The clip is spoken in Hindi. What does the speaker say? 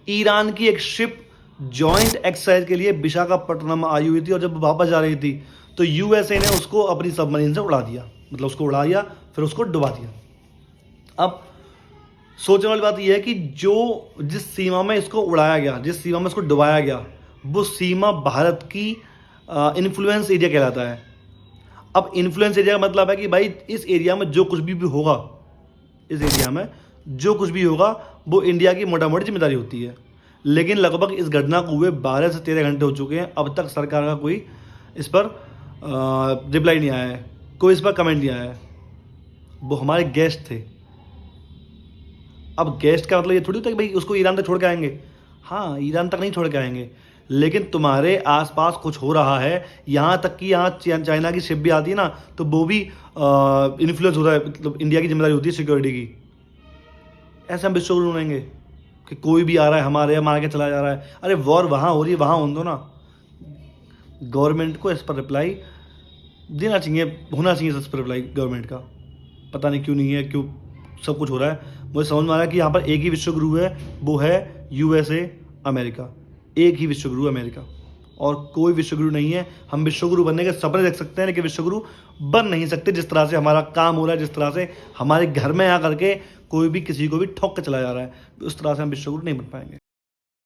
ईरान की एक शिप जॉइंट एक्सरसाइज के लिए विशाखापट्टनम आई हुई थी और जब वापस जा रही थी तो यूएसए ने उसको अपनी सबमरीन से उड़ा दिया, मतलब उसको उड़ा दिया, फिर उसको डुबा दिया। अब सोचने वाली बात यह है कि जिस सीमा में इसको उड़ाया गया, जिस सीमा में इसको डुबाया गया, वो सीमा भारत की इन्फ्लुएंस एरिया कहलाता है। अब इन्फ्लुएंस एरिया का मतलब है कि भाई इस एरिया में जो कुछ भी होगा, इस एरिया में जो कुछ भी होगा वो इंडिया की मोटा मोटी जिम्मेदारी होती है। लेकिन लगभग इस घटना को हुए 12 से 13 घंटे हो चुके हैं, अब तक सरकार का कोई इस पर रिप्लाई नहीं आया है, कोई इस पर कमेंट नहीं आया है। वो हमारे गेस्ट थे। अब गेस्ट का मतलब ये थोड़ी होता है कि भाई उसको ईरान तक छोड़ के आएंगे। हाँ, ईरान तक नहीं छोड़ के आएंगे, लेकिन तुम्हारे आसपास कुछ हो रहा है, यहाँ तक कि यहाँ चाइना की शिप भी आती है ना, तो वो भी इन्फ्लुएंस होता है, मतलब इंडिया की जिम्मेदारी होती है सिक्योरिटी की। ऐसे हम विश्व गुरु ढूंढेंगे कि कोई भी आ रहा है हमारे यहाँ मार के चला जा रहा है। अरे वॉर वहाँ हो रही है, वहाँ होने दो ना। गवर्नमेंट को इस पर रिप्लाई देना चाहिए, होना चाहिए इस पर रिप्लाई गवर्नमेंट का। पता नहीं क्यों नहीं है, क्यों सब कुछ हो रहा है। मुझे समझ में आ रहा है कि यहाँ पर एक ही विश्व गुरु है, वो है यूएसए, अमेरिका। एक ही विश्व गुरु अमेरिका, और कोई विश्व गुरु नहीं है। हम विश्व गुरु बनने के सपने देख सकते हैं, लेकिन विश्व गुरु बन नहीं सकते। जिस तरह से हमारा काम हो रहा है, जिस तरह से हमारे घर में आ करके कोई भी किसी को भी ठोक के चला जा रहा है, उस तरह से हम विश्व गुरु नहीं बन पाएंगे।